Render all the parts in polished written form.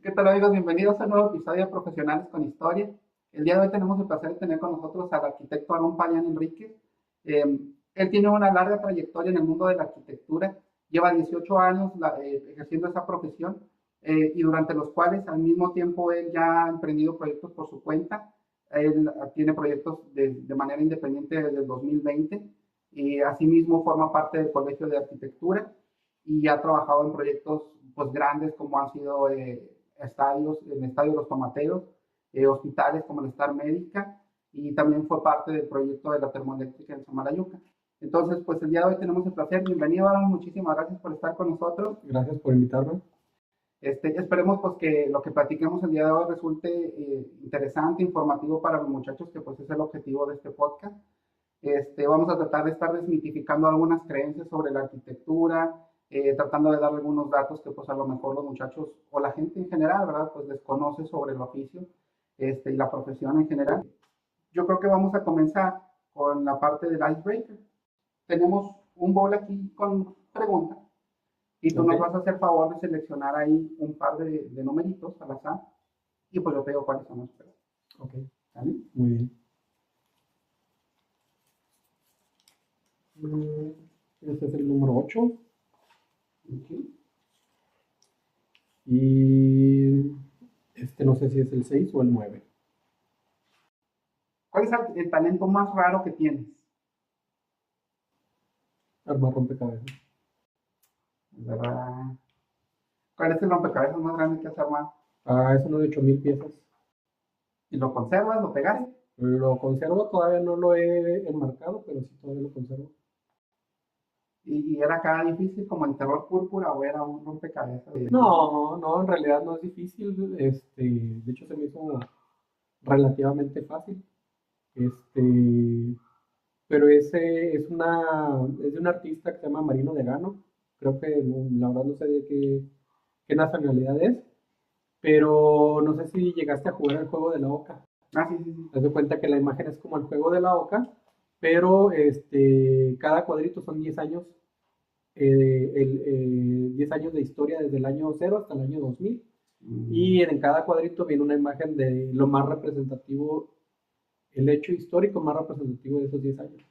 ¿Qué tal, amigos? Bienvenidos a un nuevo episodio de Profesionales con Historia. El día de hoy tenemos el placer de tener con nosotros al arquitecto Aarón Payán Enríquez. Eh, Él tiene una larga trayectoria en el mundo de la arquitectura, lleva 18 años ejerciendo esa profesión y durante los cuales al mismo tiempo él ya ha emprendido proyectos por su cuenta. Él tiene proyectos de manera independiente desde el 2020 y asimismo forma parte del Colegio de Arquitectura y ha trabajado en proyectos pues grandes como han sido estadios, el Estadio Los Tomateros, hospitales como el Star Médica y también fue parte del proyecto de la termoeléctrica en Samalayuca. Entonces, pues el día de hoy tenemos el placer. Bienvenido, Aaron. Muchísimas gracias por estar con nosotros. Gracias por invitarme. Esperemos pues que lo que platiquemos el día de hoy resulte interesante, informativo para los muchachos, que pues es el objetivo de este podcast. Vamos a tratar de estar desmitificando algunas creencias sobre la arquitectura, tratando de dar algunos datos que pues a lo mejor los muchachos o la gente en general, ¿verdad? Pues desconoce sobre el oficio y la profesión en general. Yo creo que vamos a comenzar con la parte del icebreaker. Tenemos un bowl aquí con preguntas y tú nos vas a hacer favor de seleccionar ahí un par de numeritos al azar y pues yo te digo cuáles son las preguntas. Ok. ¿Vale? Muy bien. Este es el número 8. Okay. Y no sé si es el 6 o el 9. ¿Cuál es el talento más raro que tienes? Armar rompecabezas. ¿Verdad? ¿Cuál es el rompecabezas más grande que has armado? Es uno de 8000 piezas. ¿Y lo conservas, lo pegaste? Lo conservo, todavía no lo he enmarcado, pero sí todavía lo conservo. ¿Y era cada difícil como el terror púrpura o era un rompecabezas? No, en realidad no es difícil. De hecho se me hizo relativamente fácil. Pero ese es de un artista que se llama Marino de Gano. Creo que la verdad no sé de qué nacionalidad es, pero no sé si llegaste a jugar el juego de la oca. Sí. Te das cuenta que la imagen es como el juego de la oca, pero cada cuadrito son 10 años, 10 años de historia desde el año 0 hasta el año 2000. Y en cada cuadrito viene una imagen de lo más representativo, el hecho histórico más representativo de esos 10 años.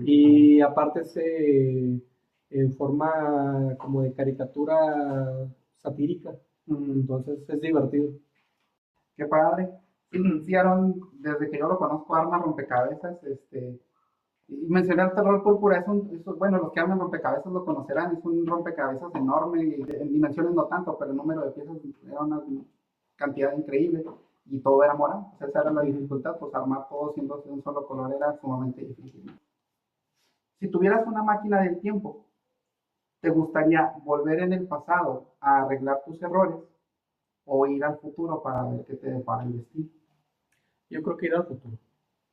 Y aparte en forma como de caricatura satírica. Entonces es divertido. Qué padre. Sí, Aaron, desde que yo lo conozco, arma rompecabezas. Y mencioné el terror púrpura, bueno, los que arman rompecabezas lo conocerán, es un rompecabezas enorme, en dimensiones no tanto, pero el número de piezas era una cantidad increíble y todo era morado. O sea, esa era la dificultad, pues armar todo siendo de un solo color era sumamente difícil. Si tuvieras una máquina del tiempo, ¿te gustaría volver en el pasado a arreglar tus errores o ir al futuro para ver qué te depara el destino? Yo creo que ir al futuro.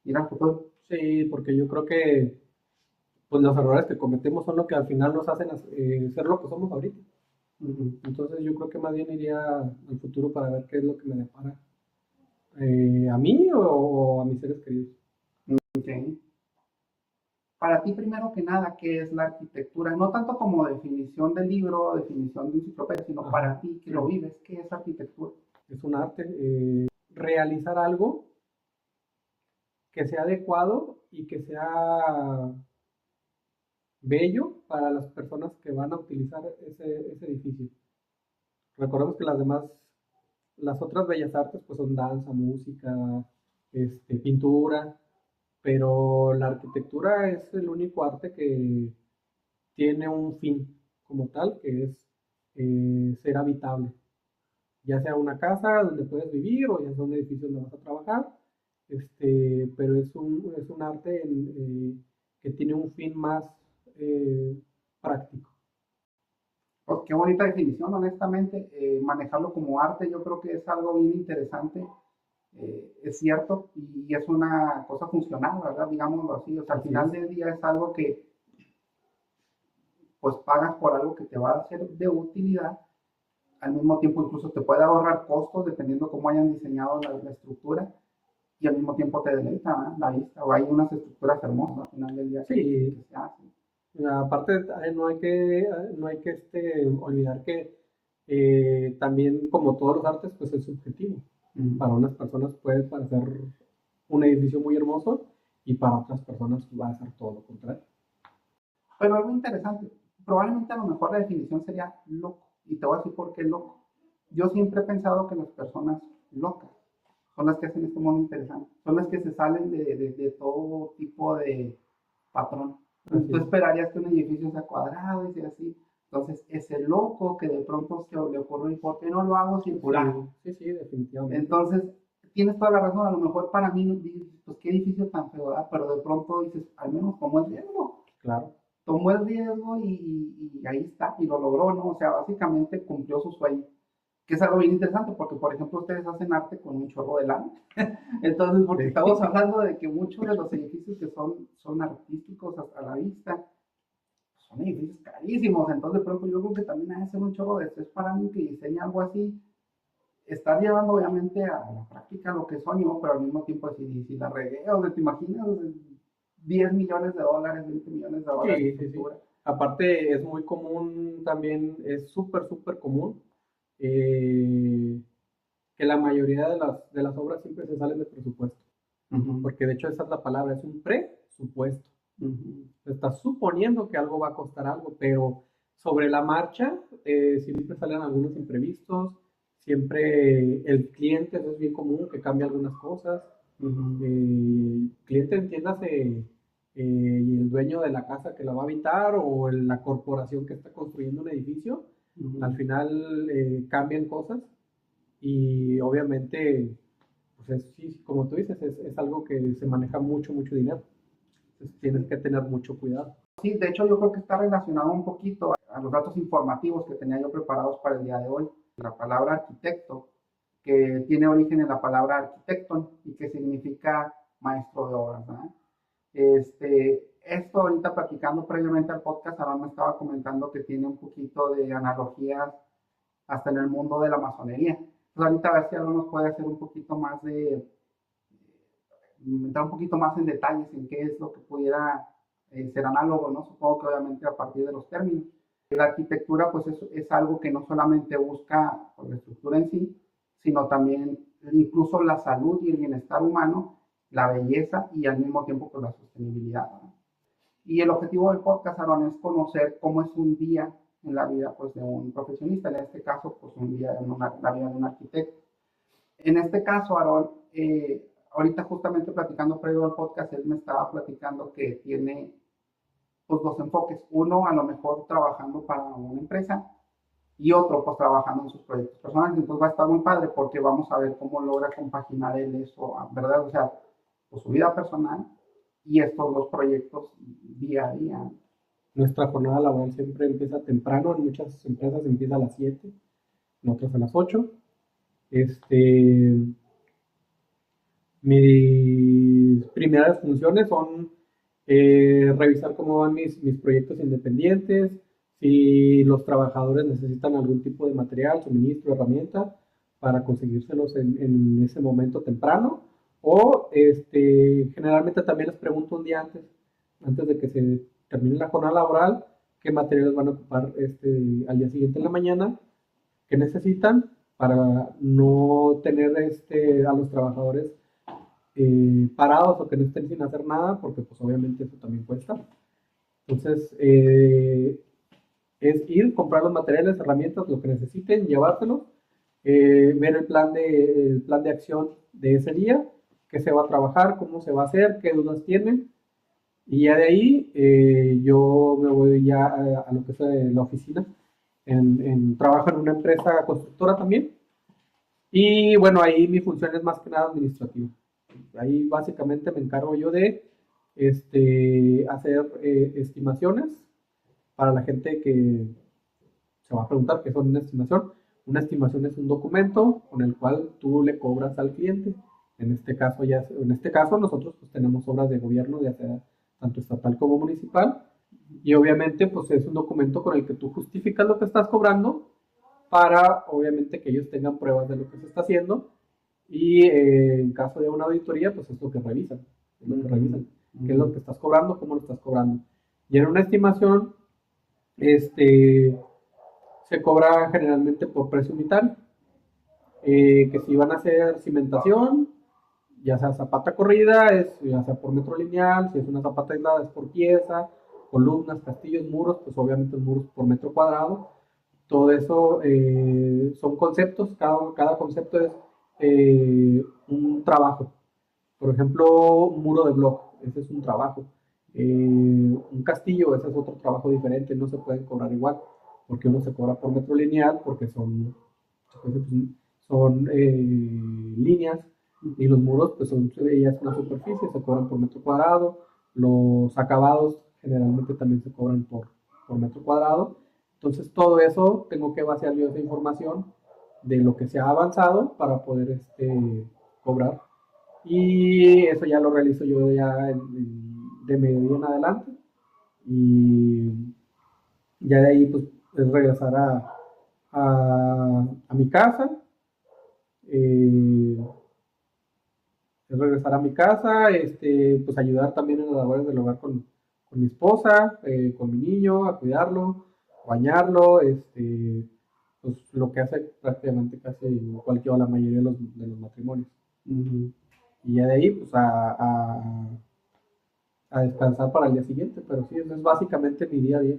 Ir al futuro. Sí, porque yo creo que pues los errores que cometemos son lo que al final nos hacen ser lo que somos ahorita. Entonces yo creo que más bien iría al futuro para ver qué es lo que me depara a mí o a mis seres queridos. Okay. Para ti, primero que nada, ¿qué es la arquitectura? No tanto como definición de libro, definición de enciclopedia, sino para ti que lo vives, ¿qué es arquitectura? Es un arte. Realizar algo que sea adecuado y que sea bello para las personas que van a utilizar ese edificio. Recordemos que las otras bellas artes pues son danza, música, pintura, pero la arquitectura es el único arte que tiene un fin como tal, que es ser habitable. Ya sea una casa donde puedes vivir o ya sea un edificio donde vas a trabajar, pero es un arte que tiene un fin más práctico. Pues qué bonita definición, honestamente. Manejarlo como arte yo creo que es algo bien interesante. Es cierto y es una cosa funcional, ¿verdad? Digámoslo así. O sea, al final del día es algo que pues pagas por algo que te va a ser de utilidad. Al mismo tiempo incluso te puede ahorrar costos dependiendo cómo hayan diseñado la estructura y al mismo tiempo te deleita, ¿eh? La vista. O hay unas estructuras hermosas al final del día que se hacen. Aparte, no hay que olvidar que También, como todos los artes, pues es subjetivo. Para unas personas puede parecer un edificio muy hermoso y para otras personas va a ser todo lo contrario. Pero algo interesante, probablemente a lo mejor la definición sería loco, y te voy a decir por qué loco. Yo siempre he pensado que las personas locas son las que hacen este mundo interesante, son las que se salen de todo tipo de patrón. Entonces, tú esperarías que un edificio sea cuadrado y sea así. Entonces, ese loco que de pronto se le ocurre, ¿y por qué no lo hago circular? Sí, definitivamente. Entonces, tienes toda la razón. A lo mejor para mí, pues qué edificio tan feo, ¿verdad? Pero de pronto dices, al menos tomó el riesgo. Claro. Tomó el riesgo y ahí está, y lo logró, ¿no? O sea, básicamente cumplió su sueño. Que es algo bien interesante porque, por ejemplo, ustedes hacen arte con un chorro de lana. Entonces, porque estamos hablando de que muchos de los edificios que son artísticos a la vista, son edificios carísimos. Entonces, de pronto, yo creo que también hay que hacer un chorro de estrés para mí que diseña algo así. Estar llevando, obviamente, a la práctica lo que soñó, pero al mismo tiempo, si la regué, o sea, ¿te imaginas? 10 millones de dólares, 20 millones de dólares. Sí. Aparte, es muy común también, es súper común que la mayoría de las obras siempre se salen de presupuesto. Porque de hecho esa es la palabra, es un presupuesto. Estás suponiendo que algo va a costar algo, pero sobre la marcha siempre salen algunos imprevistos, siempre el cliente, eso es bien común, que cambia algunas cosas. Cliente, entiéndase, y el dueño de la casa que la va a habitar o la corporación que está construyendo un edificio, al final cambian cosas y obviamente, pues sí, como tú dices, es algo que se maneja mucho dinero. Entonces tienes que tener mucho cuidado. Sí, de hecho yo creo que está relacionado un poquito a los datos informativos que tenía yo preparados para el día de hoy. La palabra arquitecto, que tiene origen en la palabra arquitecton y que significa maestro de obras, ¿verdad? Esto ahorita platicando previamente al podcast, ahora me estaba comentando que tiene un poquito de analogías hasta en el mundo de la masonería. Entonces ahorita a ver si algo nos puede hacer un poquito más entrar un poquito más en detalles en qué es lo que pudiera ser análogo, ¿no? Supongo que obviamente a partir de los términos. La arquitectura pues es algo que no solamente busca por la estructura en sí, sino también incluso la salud y el bienestar humano, la belleza y al mismo tiempo pues la sostenibilidad, ¿no? Y el objetivo del podcast, Aaron, es conocer cómo es un día en la vida pues, de un profesionista, en este caso pues un día en la vida de un arquitecto. En este caso, Aaron, ahorita justamente platicando previo al podcast, él me estaba platicando que tiene pues, dos enfoques. Uno, a lo mejor trabajando para una empresa y otro, pues trabajando en sus proyectos personales. Entonces va a estar muy padre porque vamos a ver cómo logra compaginar él eso, ¿verdad? O sea, pues, su vida personal y estos dos proyectos día a día. Nuestra jornada laboral siempre empieza temprano, en muchas empresas empieza a las 7, en otras a las 8. Mis primeras funciones son revisar cómo van mis proyectos independientes, si los trabajadores necesitan algún tipo de material, suministro, herramienta, para conseguírselos en ese momento temprano. O generalmente también les pregunto un día antes de que se termine la jornada laboral, qué materiales van a ocupar al día siguiente en la mañana, qué necesitan para no tener a los trabajadores parados o que no estén sin hacer nada, porque pues obviamente eso también cuesta. Entonces, es ir, comprar los materiales, herramientas, lo que necesiten, llevárselos, ver el plan de acción de ese día, qué se va a trabajar, cómo se va a hacer, qué dudas tienen, y ya de ahí yo me voy ya a lo que es la oficina. Trabajo en una empresa constructora también, y bueno, ahí mi función es más que nada administrativa. Ahí básicamente me encargo yo de hacer estimaciones para la gente que se va a preguntar qué son una estimación. Una estimación es un documento con el cual tú le cobras al cliente. En este caso nosotros pues, tenemos obras de gobierno, ya sea tanto estatal como municipal, y obviamente pues es un documento con el que tú justificas lo que estás cobrando para obviamente que ellos tengan pruebas de lo que se está haciendo. Y en caso de una auditoría, pues es lo que revisan. Qué es lo que estás cobrando, cómo lo estás cobrando. Y en una estimación, se cobra generalmente por precio unitario. Que si van a hacer cimentación, ya sea zapata corrida, ya sea por metro lineal, si es una zapata aislada es por pieza, columnas, castillos, muros, pues obviamente muros por metro cuadrado. Todo eso son conceptos, cada concepto es un trabajo. Por ejemplo, un muro de block, ese es un trabajo. Un castillo, ese es otro trabajo diferente, no se pueden cobrar igual, porque uno se cobra por metro lineal, porque son líneas, y los muros, pues ya es una superficie, se cobran por metro cuadrado. Los acabados generalmente también se cobran por metro cuadrado. Entonces, todo eso tengo que vaciar yo esa información de lo que se ha avanzado para poder cobrar. Y eso ya lo realizo yo ya de mediodía en adelante. Y ya de ahí, pues, es regresar a mi casa. Eh, es regresar a mi casa, pues ayudar también en las labores del hogar con mi esposa, con mi niño, a cuidarlo, bañarlo, pues lo que hace prácticamente casi cualquier o la mayoría de los matrimonios. Y ya de ahí, pues a descansar para el día siguiente, pero sí, eso es básicamente mi día a día.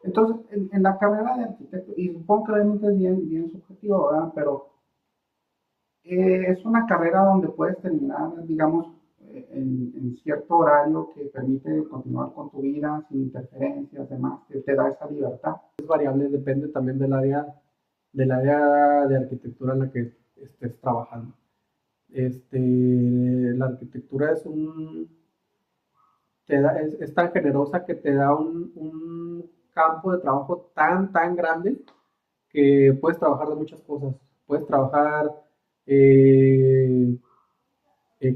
Entonces, en la carrera de arquitecto, y supongo que realmente es bien subjetivo, ¿verdad? Pero es una carrera donde puedes terminar, digamos, en cierto horario que permite continuar con tu vida sin interferencias, demás, que te da esa libertad. Es variable, depende también del área de arquitectura en la que estés trabajando. La arquitectura es tan generosa que te da un campo de trabajo tan grande que puedes trabajar de muchas cosas. Puedes trabajar eh,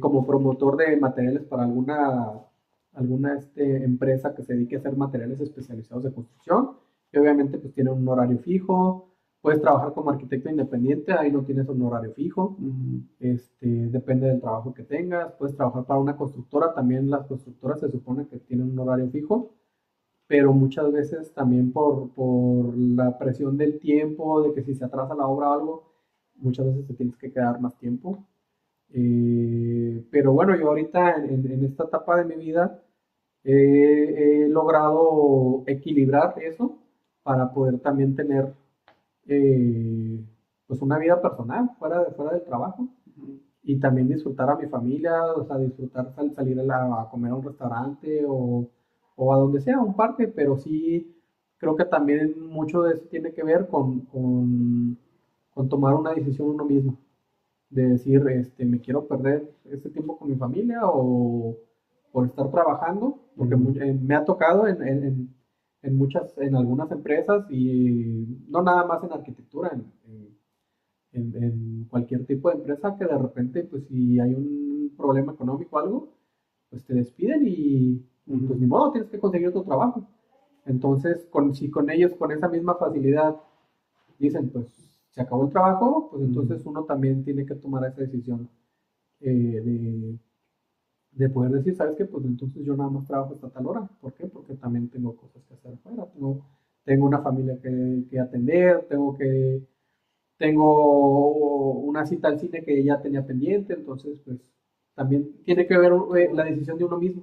como promotor de materiales para alguna empresa que se dedique a hacer materiales especializados de construcción, y obviamente pues tiene un horario fijo. Puedes trabajar como arquitecto independiente, ahí no tienes un horario fijo. Depende del trabajo que tengas. Puedes trabajar para una constructora, también las constructoras se supone que tienen un horario fijo, pero muchas veces también por la presión del tiempo, de que si se atrasa la obra o algo, muchas veces te tienes que quedar más tiempo. Pero bueno, yo ahorita en esta etapa de mi vida he logrado equilibrar eso para poder también tener eh, pues una vida personal fuera del trabajo, y también disfrutar a mi familia, o sea, disfrutar salir a comer a un restaurante o a donde sea, a un parque. Pero sí creo que también mucho de eso tiene que ver con tomar una decisión uno mismo, de decir, me quiero perder este tiempo con mi familia o por estar trabajando, porque me ha tocado en algunas empresas, y no nada más en arquitectura, en cualquier tipo de empresa, que de repente, pues si hay un problema económico o algo, pues te despiden y pues ni modo, tienes que conseguir otro trabajo. Entonces, si con ellos, con esa misma facilidad, dicen, pues se acabó el trabajo, pues entonces uno también tiene que tomar esa decisión de poder decir, ¿sabes qué? Pues entonces yo nada más trabajo hasta tal hora. ¿Por qué? Porque también tengo cosas que hacer afuera, tengo una familia que atender, tengo una cita al cine que ya tenía pendiente. Entonces pues también tiene que ver la decisión de uno mismo.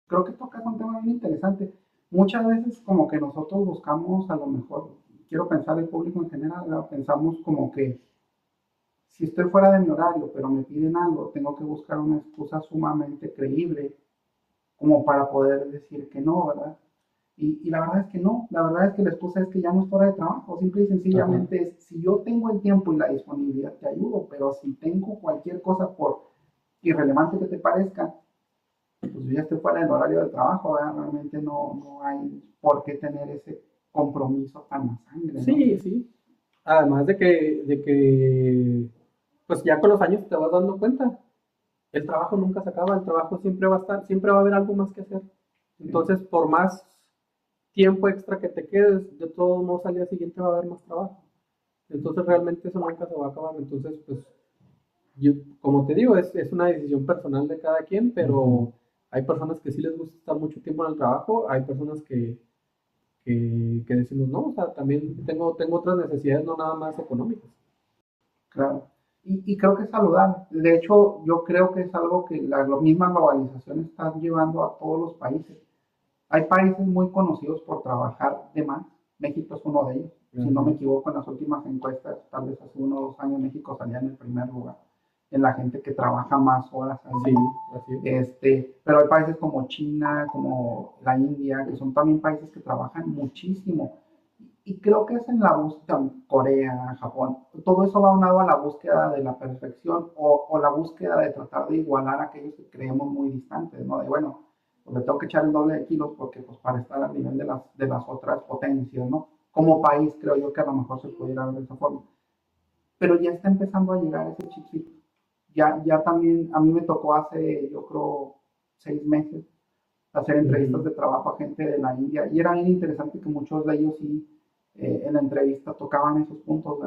Creo que tocas un tema bien interesante. Muchas veces como que nosotros buscamos, a lo mejor, quiero pensar el público en general, ¿verdad? Pensamos como que si estoy fuera de mi horario, pero me piden algo, tengo que buscar una excusa sumamente creíble como para poder decir que no, ¿verdad? Y la verdad es que no, la verdad es que la excusa es que ya no es hora de trabajo, simple y sencillamente es, si yo tengo el tiempo y la disponibilidad, te ayudo, pero si tengo cualquier cosa, por irrelevante que te parezca, pues yo ya estoy fuera del horario de trabajo, ¿verdad? Realmente no hay por qué tener ese compromiso tan a sangre, ¿no? Sí, sí. Además de que, pues ya con los años te vas dando cuenta, el trabajo nunca se acaba, el trabajo siempre va a estar, siempre va a haber algo más que hacer. Entonces, por más tiempo extra que te quedes, de todos modos al día siguiente va a haber más trabajo. Entonces, realmente eso nunca se va a acabar. Entonces, pues, yo, como te digo, es una decisión personal de cada quien, pero hay personas que sí les gusta estar mucho tiempo en el trabajo, hay personas que que decimos, no, o sea, también tengo otras necesidades, no nada más económicas. Claro. Y creo que es saludable. De hecho, yo creo que es algo que la misma globalización está llevando a todos los países. Hay países muy conocidos por trabajar de más. México es uno de ellos. Si no me equivoco, en las últimas encuestas, tal vez hace 1 o 2 años, México salía en el primer lugar en la gente que trabaja más horas al Sí, día. así es. Pero hay países como China, como la India, que son también países que trabajan muchísimo. Y creo que es en la búsqueda, Corea, Japón, todo eso va unado a la búsqueda de la perfección o la búsqueda de tratar de igualar a aquellos que creemos muy distantes, ¿no? De bueno, pues le tengo que echar el doble de kilos porque pues para estar al nivel de las otras potencias, ¿no? Como país creo yo que a lo mejor se pudiera ver de esa forma. Pero ya está empezando a llegar ese chipcito. Ya también, a mí me tocó hace, yo creo, 6 meses, hacer entrevistas de trabajo a gente de la India y era bien interesante que muchos de ellos sí en la entrevista tocaban esos puntos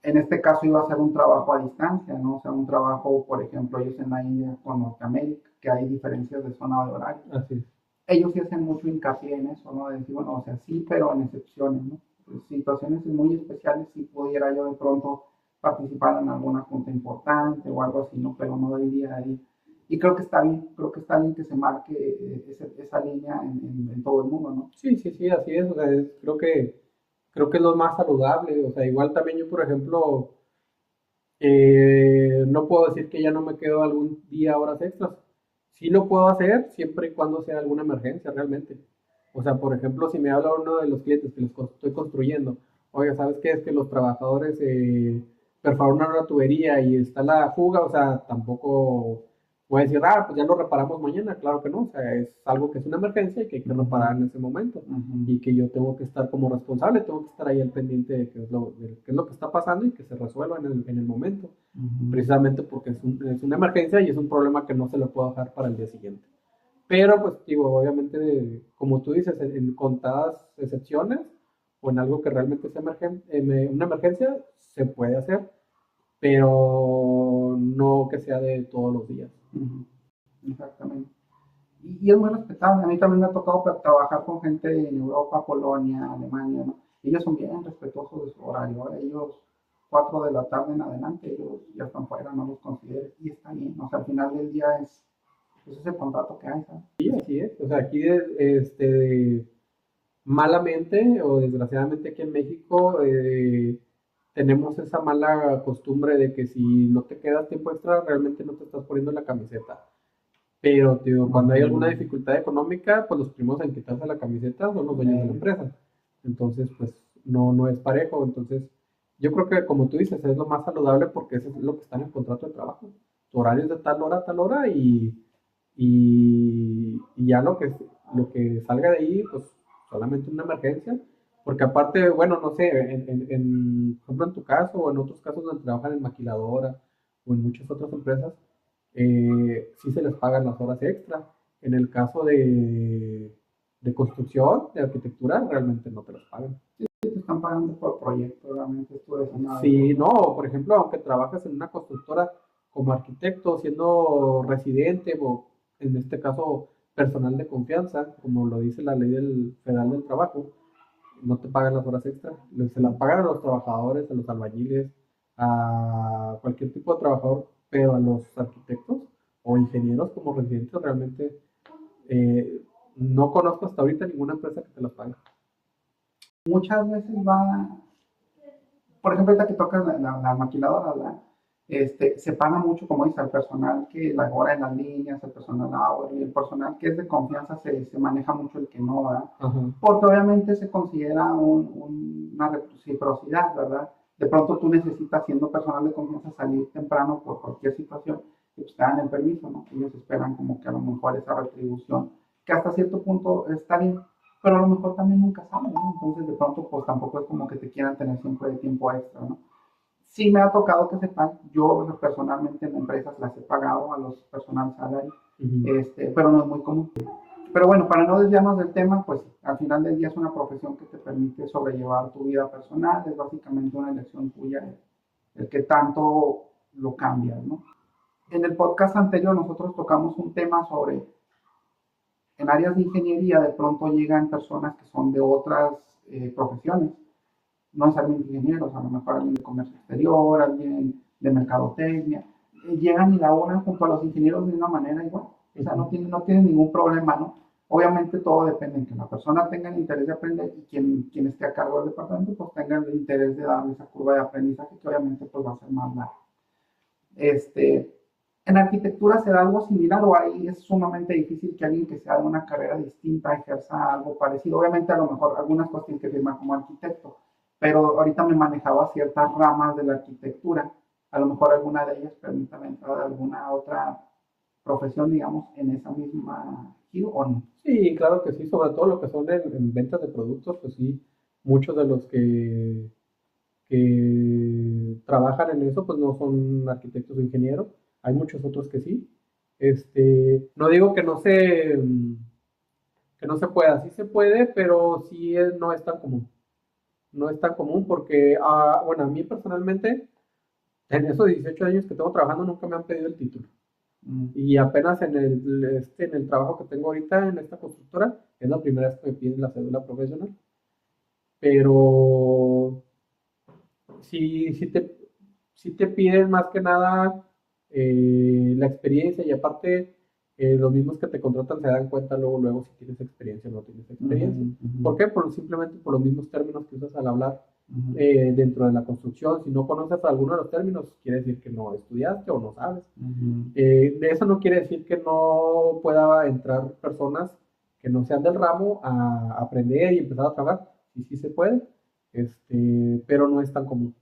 en este caso iba a ser un trabajo a distancia, ¿no? O sea, un trabajo, por ejemplo, ellos en la India con Norteamérica, que hay diferencias de zona de horario. Así es. Ellos sí hacen mucho hincapié en eso, ¿no? De decir, bueno, o sea, sí, pero en excepciones, ¿no? Pues, situaciones muy especiales, si pudiera yo de pronto participar en alguna junta importante o algo así, ¿no? Pero no del día a día. Y creo que está bien que se marque esa línea en todo el mundo, ¿no? Sí, sí, sí, así es. O sea, creo que es lo más saludable. O sea, igual también yo, por ejemplo, no puedo decir que ya no me quedo algún día horas extras. Sí lo puedo hacer siempre y cuando sea alguna emergencia realmente. O sea, por ejemplo, si me habla uno de los clientes que estoy construyendo, oiga, ¿sabes qué? Es que los trabajadores perforaron una tubería y está la fuga, o sea, tampoco voy a decir, pues ya lo reparamos mañana. Claro que no, o sea, es algo que es una emergencia y que hay que reparar en ese momento. Y que yo tengo que estar como responsable, tengo que estar ahí al pendiente de qué es lo que está pasando y que se resuelva en el momento. Precisamente porque es una emergencia y es un problema que no se lo puedo dejar para el día siguiente. Pero, pues, digo, obviamente, como tú dices, en contadas excepciones o en algo que realmente es una emergencia, se puede hacer, pero no que sea de todos los días. Exactamente. Y es muy respetable. A mí también me ha tocado trabajar con gente en Europa, Polonia, Alemania, ¿no? Ellos son bien respetuosos de su horario. Ellos, 4 de la tarde en adelante, ellos ya están fuera, no los considero. Y está bien. O sea, al final del día pues es el contrato que hay, ¿sabes? Sí, así es. O sea, aquí, malamente o desgraciadamente aquí en México, tenemos esa mala costumbre de que si no te quedas tiempo extra, realmente no te estás poniendo la camiseta. Pero, tío, cuando hay alguna dificultad económica, pues los primeros en quitarse la camiseta son los dueños de la empresa. Entonces, pues no es parejo. Entonces, yo creo que, como tú dices, es lo más saludable porque eso es lo que está en el contrato de trabajo. Tu horario es de tal hora a tal hora y ya lo que salga de ahí, pues solamente una emergencia. Porque aparte, bueno, no sé, por ejemplo, en tu caso o en otros casos donde trabajan en maquiladora o en muchas otras empresas, sí se les pagan las horas extra. En el caso de construcción, de arquitectura, realmente no te las pagan. Sí, te están pagando por proyecto, realmente esto es una. Sí, no, por ejemplo, aunque trabajes en una constructora como arquitecto, siendo residente o en este caso personal de confianza, como lo dice la ley federal del trabajo, no te pagan las horas extra. Se las pagan a los trabajadores, a los albañiles, a cualquier tipo de trabajador, pero a los arquitectos o ingenieros como residentes realmente no conozco hasta ahorita ninguna empresa que te las pague. Muchas veces por ejemplo, ahorita que tocas la maquiladora, ¿verdad? Se paga mucho, como dice, al personal que labora en las líneas, el personal hourly, el personal que es de confianza se maneja mucho el que no, ¿verdad? Ajá. Porque obviamente se considera una reciprocidad, ¿verdad? De pronto tú necesitas, siendo personal de confianza, salir temprano por cualquier situación y pues te dan el permiso, ¿no? Ellos esperan como que a lo mejor esa retribución, que hasta cierto punto está bien, pero a lo mejor también nunca saben, ¿no? Entonces de pronto pues tampoco es como que te quieran tener siempre de tiempo extra, ¿no? Sí me ha tocado que sepan, yo personalmente en empresas las he pagado a los personal salary, pero no es muy común. Pero bueno, para no desviarnos del tema, pues al final del día es una profesión que te permite sobrellevar tu vida personal, es básicamente una elección tuya el que tanto lo cambias, ¿no? En el podcast anterior nosotros tocamos un tema sobre en áreas de ingeniería de pronto llegan personas que son de otras profesiones, no necesariamente ingenieros, a lo mejor alguien de comercio exterior, alguien de mercadotecnia, llegan y laboran junto a los ingenieros de una manera igual. O sea, no tienen ningún problema, ¿no? Obviamente todo depende de que la persona tenga el interés de aprender y quien esté a cargo del departamento pues tenga el interés de darle esa curva de aprendizaje que obviamente pues va a ser más larga. En arquitectura se da algo similar o ahí es sumamente difícil que alguien que sea de una carrera distinta ejerza algo parecido. Obviamente a lo mejor algunas cosas tienen que firmar como arquitecto, pero ahorita me manejaba ciertas ramas de la arquitectura. A lo mejor alguna de ellas permítame entrar a alguna otra profesión, digamos, en esa misma giro o no. Sí, claro que sí, sobre todo lo que son en ventas de productos, pues sí, muchos de los que trabajan en eso, pues no son arquitectos o ingenieros, hay muchos otros que sí. No digo que no se pueda, sí se puede, pero sí no es tan común. No es tan común porque, bueno, a mí personalmente, en esos 18 años que tengo trabajando, nunca me han pedido el título. Y apenas en el trabajo que tengo ahorita en esta constructora, es la primera vez que me piden la cédula profesional. Pero sí, sí te piden más que nada la experiencia y aparte los mismos que te contratan se dan cuenta luego si tienes experiencia o no tienes experiencia. ¿Por qué? Simplemente por los mismos términos que usas al hablar dentro de la construcción. Si no conoces alguno de los términos, quiere decir que no estudiaste o no sabes. De eso no quiere decir que no pueda entrar personas que no sean del ramo a aprender y empezar a trabajar. Sí se puede, pero no es tan común.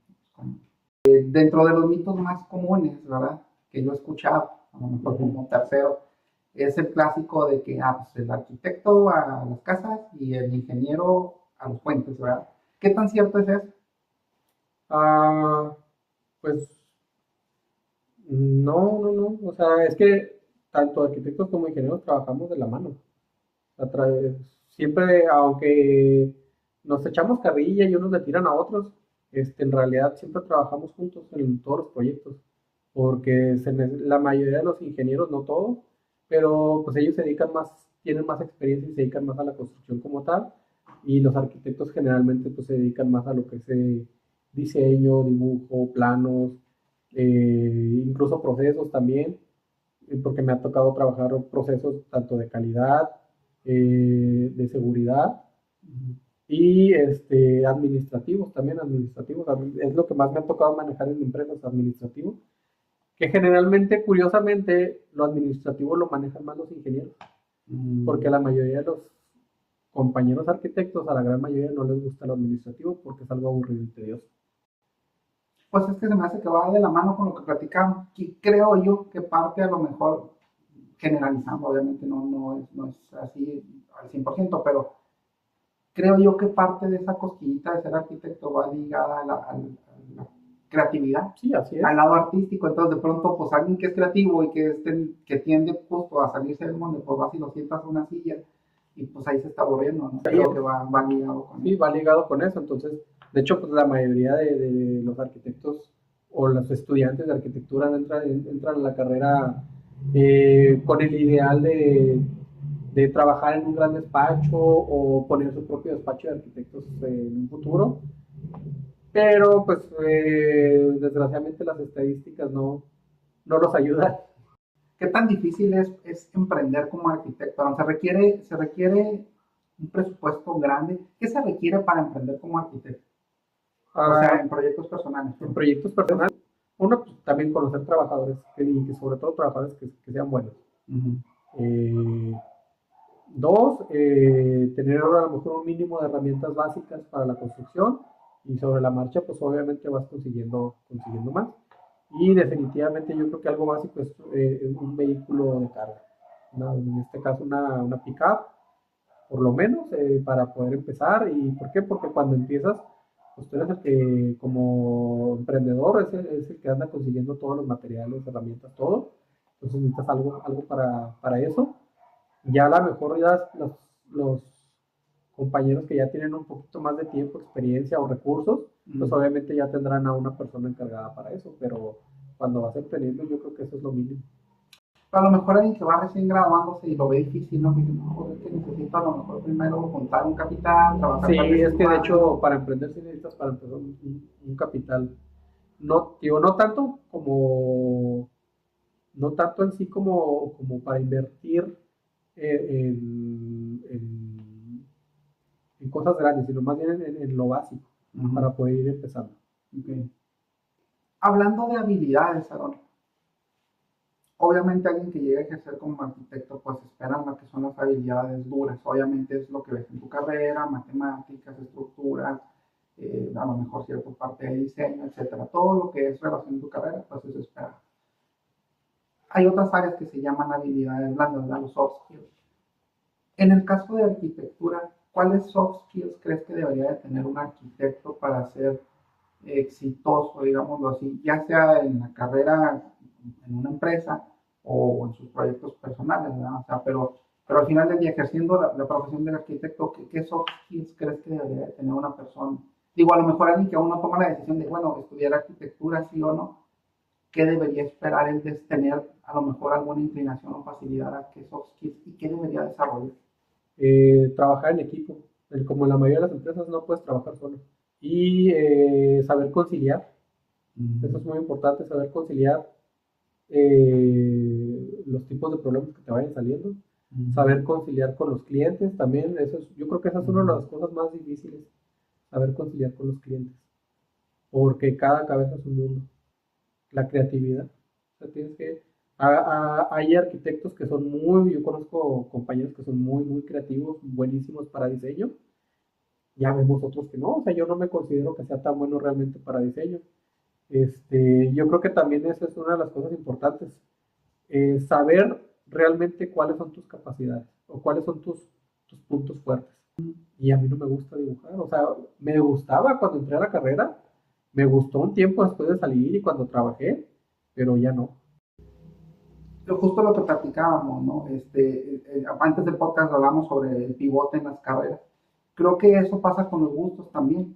Dentro de los mitos más comunes, ¿verdad? Que yo he escuchado, a lo mejor como tercero, es el clásico de que pues el arquitecto a las casas y el ingeniero a los puentes, ¿verdad? ¿Qué tan cierto es eso? Pues no. O sea, es que tanto arquitectos como ingenieros trabajamos de la mano. O sea, siempre, aunque nos echamos carrilla y unos le tiran a otros, en realidad siempre trabajamos juntos en todos los proyectos. Porque la mayoría de los ingenieros, no todos, pero pues ellos se dedican más, tienen más experiencia y se dedican más a la construcción como tal. Y los arquitectos generalmente pues se dedican más a lo que es diseño, dibujo, planos, incluso procesos también, porque me ha tocado trabajar procesos tanto de calidad, de seguridad y administrativos también, administrativos. Es lo que más me ha tocado manejar en empresas administrativos, que generalmente, curiosamente, lo administrativo lo manejan más los ingenieros, porque la mayoría de los compañeros arquitectos, a la gran mayoría no les gusta lo administrativo porque es algo aburrido y tedioso. Pues es que se me hace que va de la mano con lo que platicamos. Y creo yo que parte a lo mejor, generalizando, obviamente no es así al 100%, pero creo yo que parte de esa cosquillita de ser arquitecto va ligada a la creatividad, sí, así es, al lado artístico. Entonces de pronto pues alguien que es creativo y que tiende justo a salirse del mundo, pues vas y lo sientas en una silla y pues ahí se está aburriendo, ¿no? Creo que va ligado con eso. Sí, va ligado con eso. Entonces, de hecho, pues la mayoría de los arquitectos o los estudiantes de arquitectura entran a la carrera con el ideal de trabajar en un gran despacho o poner su propio despacho de arquitectos en un futuro. Pero, pues, desgraciadamente las estadísticas no los ayudan. ¿Qué tan difícil es emprender como arquitecto? Se requiere un presupuesto grande. ¿Qué se requiere para emprender como arquitecto? O sea, en proyectos personales. En proyectos personales, uno, pues, también conocer trabajadores y que sobre todo trabajadores que sean buenos. Dos, tener a lo mejor un mínimo de herramientas básicas para la construcción y sobre la marcha, pues obviamente vas consiguiendo más. Y definitivamente yo creo que algo básico es un vehículo de carga. En este caso una pick-up, por lo menos, para poder empezar. ¿Y por qué? Porque cuando empiezas, pues tú eres el que como emprendedor es el que anda consiguiendo todos los materiales, herramientas, todo. Entonces necesitas algo para eso. Ya a lo mejor ya los compañeros que ya tienen un poquito más de tiempo, experiencia o recursos, pues obviamente ya tendrán a una persona encargada para eso, pero cuando vas emprendiendo yo creo que eso es lo mínimo. A lo mejor alguien que va recién graduándose y lo ve difícil, ¿no? Dice, no, pues es que necesito a lo mejor primero juntar un capital, trabajar Sí, tal vez es un que de año. hecho para emprender sí necesitas para empezar un capital. No, digo, no tanto en sí como para invertir en cosas grandes, sino más bien en lo básico, para poder ir empezando. Okay. Hablando de habilidades, Aaron, obviamente alguien que llegue a ejercer como arquitecto, pues esperan lo que son las habilidades duras. Obviamente es lo que ves en tu carrera, matemáticas, estructuras, a lo mejor cierta parte de diseño, etcétera. Todo lo que es relación a tu carrera, pues eso espera. Hay otras áreas que se llaman habilidades blandas, ¿verdad? Los soft skills. En el caso de arquitectura, ¿cuáles soft skills crees que debería de tener un arquitecto para ser exitoso, digámoslo así, ya sea en la carrera, en una empresa o en sus proyectos personales, ¿verdad? O sea, pero al final del día, ejerciendo la profesión del arquitecto, ¿qué soft skills crees que debería de tener una persona? Digo, a lo mejor alguien que aún no toma la decisión de, bueno, estudiar arquitectura sí o no, ¿qué debería esperar él de tener a lo mejor alguna inclinación o facilidad a qué soft skills y qué debería desarrollar? Trabajar en equipo. Como en la mayoría de las empresas no puedes trabajar solo. Y saber conciliar. Eso es muy importante, saber conciliar los tipos de problemas que te vayan saliendo. Saber conciliar con los clientes también. Yo creo que esa es una de las cosas más difíciles. Saber conciliar con los clientes. Porque cada cabeza es un mundo. La creatividad. O sea, tienes que hay arquitectos que son yo conozco compañeros que son muy creativos, buenísimos para diseño. Ya vemos otros que no, o sea, yo no me considero que sea tan bueno realmente para diseño. Yo creo que también esa es una de las cosas importantes, saber realmente cuáles son tus capacidades o cuáles son tus puntos fuertes. Y a mí no me gusta dibujar, o sea, me gustaba cuando entré a la carrera, me gustó un tiempo después de salir y cuando trabajé, pero ya no. Justo lo que platicábamos, ¿no? Antes del podcast hablamos sobre el pivote en las carreras. Creo que eso pasa con los gustos también.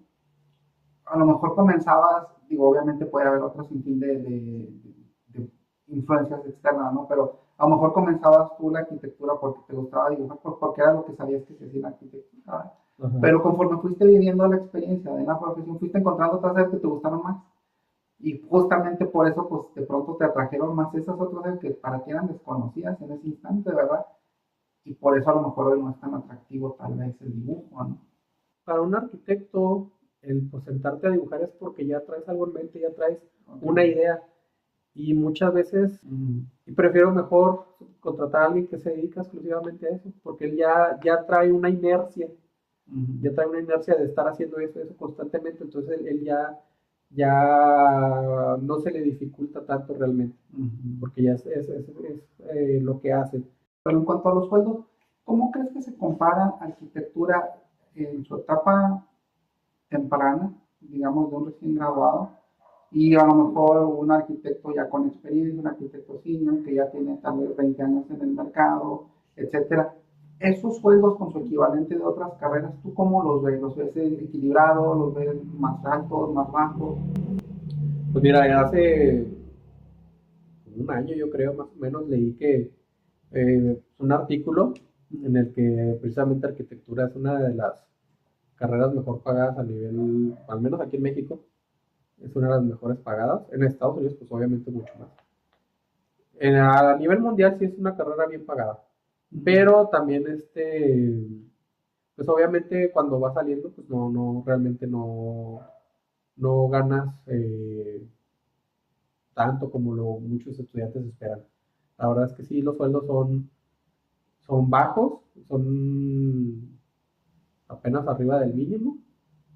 A lo mejor comenzabas, digo, obviamente puede haber otro sinfín de influencias externas, ¿no? Pero a lo mejor comenzabas tú la arquitectura porque te gustaba dibujar, porque era lo que sabías que se hacía en arquitectura. Pero conforme fuiste viviendo la experiencia de la profesión, fuiste encontrando otras áreas que te gustaron más. Y justamente por eso, pues de pronto te atrajeron más esas otras áreas que para ti eran desconocidas en ese instante, ¿verdad? Y por eso a lo mejor hoy no es tan atractivo tal vez el dibujo, ¿no? Para un arquitecto, el pues, sentarte a dibujar es porque ya traes algo en mente, ya traes una idea. Y muchas veces, y prefiero mejor contratar a alguien que se dedica exclusivamente a eso, porque él ya trae una inercia, ya trae una inercia de estar haciendo eso constantemente, entonces él ya no se le dificulta tanto realmente, porque ya es lo que hace. Pero en cuanto a los sueldos, ¿cómo crees que se compara arquitectura en su etapa temprana, digamos, de un recién graduado, y a lo mejor un arquitecto ya con experiencia, un arquitecto senior que ya tiene tal vez 20 años en el mercado, etcétera? Esos sueldos con su equivalente de otras carreras, ¿tú cómo los ves? ¿Los ves equilibrados? ¿Los ves más altos, más bajos? Pues mira, hace un año yo creo más o menos leí que un artículo en el que precisamente arquitectura es una de las carreras mejor pagadas a nivel, al menos aquí en México, es una de las mejores pagadas. En Estados Unidos, pues obviamente mucho más. A nivel mundial sí es una carrera bien pagada, pero también pues obviamente cuando va saliendo, pues no realmente no ganas tanto como muchos estudiantes esperan. La verdad es que sí, los sueldos son bajos, son apenas arriba del mínimo,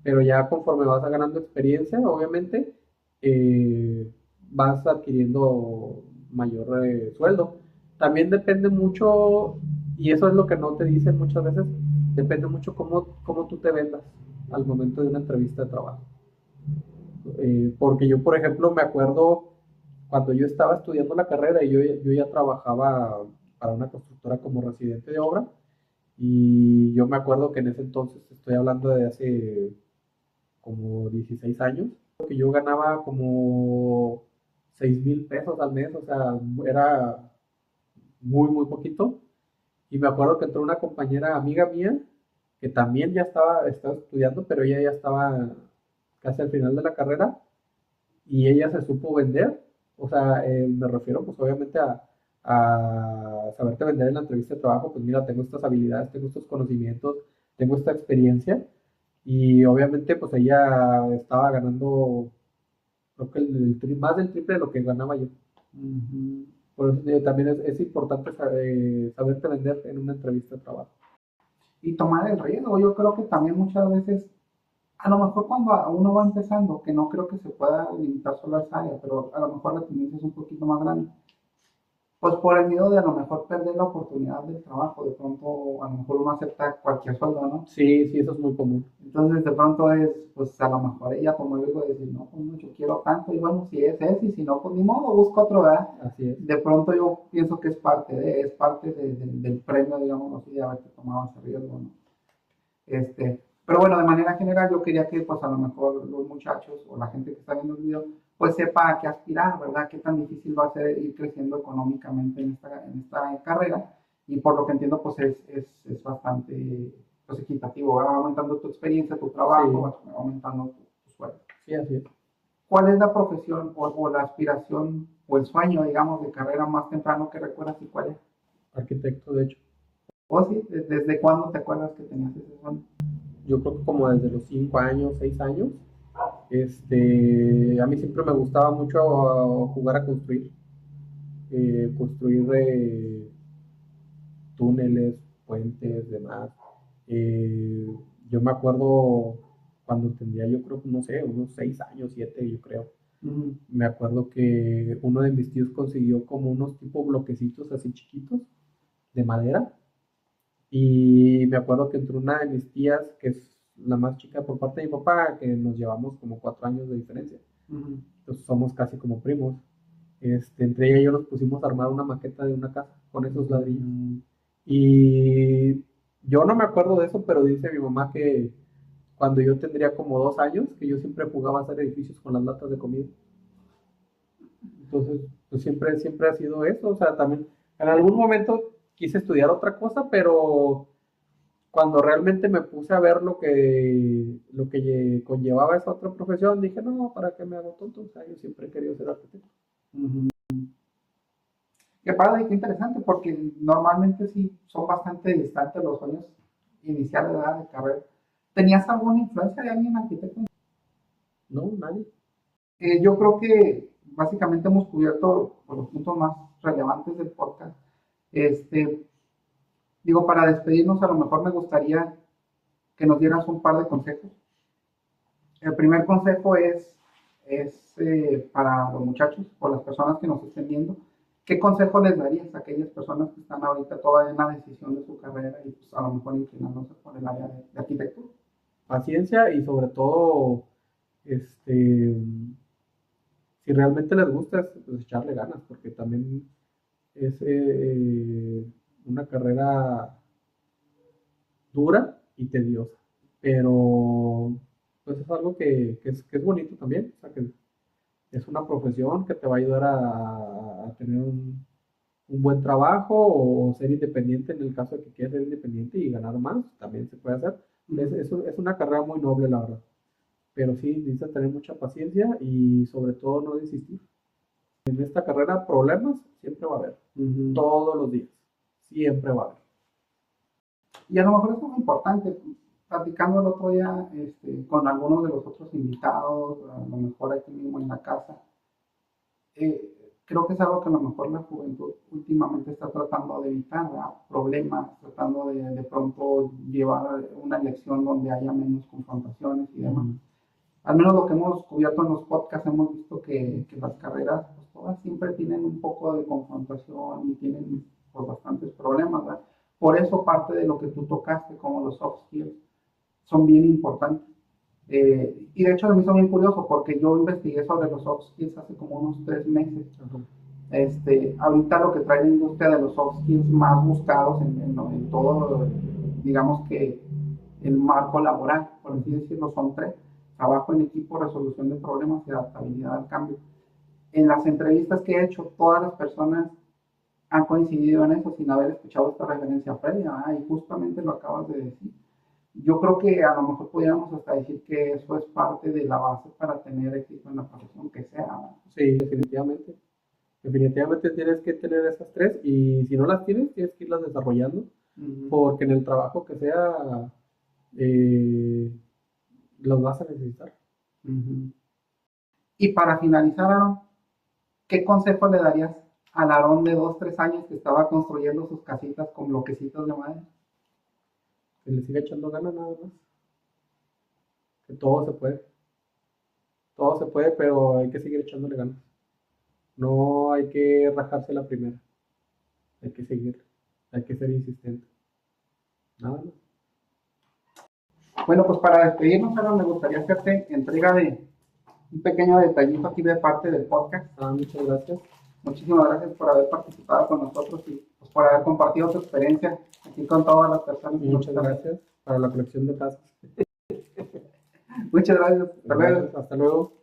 pero ya conforme vas ganando experiencia, obviamente, vas adquiriendo mayor sueldo. También depende mucho, y eso es lo que no te dicen muchas veces, depende mucho cómo tú te vendas al momento de una entrevista de trabajo. Porque yo, por ejemplo, me acuerdo cuando yo estaba estudiando la carrera y yo ya trabajaba para una constructora como residente de obra, y yo me acuerdo que en ese entonces, estoy hablando de hace como 16 años, que yo ganaba como 6,000 pesos al mes, o sea, era muy, muy poquito. Y me acuerdo que entró una compañera amiga mía que también ya estaba estudiando, pero ella ya estaba casi al final de la carrera y ella se supo vender. O sea, me refiero pues obviamente a saberte vender en la entrevista de trabajo, pues mira, tengo estas habilidades, tengo estos conocimientos, tengo esta experiencia y obviamente pues ella estaba ganando, creo que más del triple de lo que ganaba yo. Ujú. Por eso digo, también es importante saberte vender en una entrevista de trabajo. Y tomar el riesgo. Yo creo que también muchas veces, a lo mejor cuando uno va empezando, que no creo que se pueda limitar solo a esa área, pero a lo mejor la tendencia es un poquito más grande, pues por el miedo de a lo mejor perder la oportunidad del trabajo, de pronto a lo mejor uno acepta cualquier sueldo, ¿no? Sí, sí, eso es muy común. Entonces de pronto es, pues a lo mejor ella tomó el riesgo de decir, no, pues no, yo quiero tanto, y bueno, si es, y si no, pues ni modo, busco otro, ¿verdad? Así es. De pronto yo pienso que es parte del premio, digamos así, de haberte tomado ese riesgo, ¿no? Pero bueno, de manera general yo quería que pues a lo mejor los muchachos o la gente que está viendo el video pues sepa a qué aspirar, ¿verdad? Qué tan difícil va a ser ir creciendo económicamente en esta carrera y por lo que entiendo pues es bastante pues, equitativo, va aumentando tu experiencia, tu trabajo, Sí. va aumentando tu sueldo. Sí, así es. ¿Cuál es la profesión o la aspiración o el sueño, digamos, de carrera más temprano que recuerdas y cuál es? Arquitecto, de hecho. ¿O sí? ¿Desde cuándo te acuerdas que tenías ese sueño? Yo creo que como desde los 5 años, 6 años, a mí siempre me gustaba mucho jugar a construir. Construir túneles, puentes, demás. Eh, yo me acuerdo cuando tendría, yo creo, no sé, unos 6 años, 7 yo creo. Ujú. Me acuerdo que uno de mis tíos consiguió como unos tipo bloquecitos así chiquitos de madera. Y me acuerdo que entre una de mis tías, que es la más chica por parte de mi papá, que nos llevamos como 4 años de diferencia. Ujú. Entonces somos casi como primos. Entre ella y yo nos pusimos a armar una maqueta de una casa con esos ladrillos. Y yo no me acuerdo de eso, pero dice mi mamá que cuando yo tendría como 2 años, que yo siempre jugaba a hacer edificios con las latas de comida. Entonces, pues siempre ha sido eso. O sea, también en algún momento quise estudiar otra cosa, pero cuando realmente me puse a ver lo que conllevaba esa otra profesión, dije, no, ¿para qué me hago tonto? O sea, yo siempre he querido ser arquitecto. Ujú. Qué padre, qué interesante, porque normalmente sí son bastante distantes los sueños iniciales de carrera. ¿Tenías alguna influencia de alguien arquitecto? No, nadie. Yo creo que básicamente hemos cubierto por los puntos más relevantes del podcast. Este, digo, para despedirnos, a lo mejor me gustaría que nos dieras un par de consejos. El primer consejo es para los muchachos o las personas que nos estén viendo. ¿Qué consejo les darías a aquellas personas que están ahorita todavía en la decisión de su carrera y pues, a lo mejor inclinándose por el área de arquitectura? Paciencia y sobre todo, si realmente les gusta, pues echarle ganas, porque también es una carrera dura y tediosa, pero pues es algo que es bonito también, o sea, que es una profesión que te va a ayudar a tener un buen trabajo o ser independiente en el caso de que quieras ser independiente y ganar más, también se puede hacer. Es una carrera muy noble, la verdad, pero sí necesitas tener mucha paciencia y sobre todo no desistir. En esta carrera problemas siempre va a haber, todos los días, siempre va a haber. Y a lo mejor es muy importante, platicando el otro día con algunos de los otros invitados, a lo mejor aquí mismo en la casa, creo que es algo que a lo mejor la juventud últimamente está tratando de evitar, ¿verdad? Problemas, tratando de pronto llevar una elección donde haya menos confrontaciones y demás. Al menos lo que hemos cubierto en los podcasts, hemos visto que las carreras, pues todas siempre tienen un poco de confrontación y tienen pues, bastantes problemas, ¿verdad? Por eso parte de lo que tú tocaste, como los soft skills, son bien importantes. Y de hecho a mí son bien curioso porque yo investigué sobre los soft skills hace como unos 3 meses. Ahorita lo que trae la industria de los soft skills más buscados en todo, digamos que el marco laboral, por así decirlo, son tres: trabajo en equipo, resolución de problemas y adaptabilidad al cambio. En las entrevistas que he hecho, todas las personas han coincidido en eso sin haber escuchado esta referencia previa, y justamente lo acabas de decir. Yo creo que a lo mejor podríamos hasta decir que eso es parte de la base para tener éxito en la profesión que sea, ¿no? Sí, definitivamente. Definitivamente tienes que tener esas tres y si no las tienes, tienes que irlas desarrollando porque en el trabajo que sea, los vas a necesitar. Y para finalizar, Aaron, ¿qué consejo le darías al Aarón de 2, 3 años que estaba construyendo sus casitas con bloquecitos de madera? Que le siga echando ganas nada más. Que todo se puede. Todo se puede, pero hay que seguir echándole ganas. No hay que rajarse la primera. Hay que seguir. Hay que ser insistente. Nada más. Bueno, pues para despedirnos, Aaron, me gustaría hacerte entrega de un pequeño detallito aquí de parte del podcast. Muchas gracias. Muchísimas gracias por haber participado con nosotros y pues, por haber compartido tu experiencia aquí con todas las personas. Muchas gracias para la colección de tazas. Muchas gracias. Hasta luego. Hasta luego.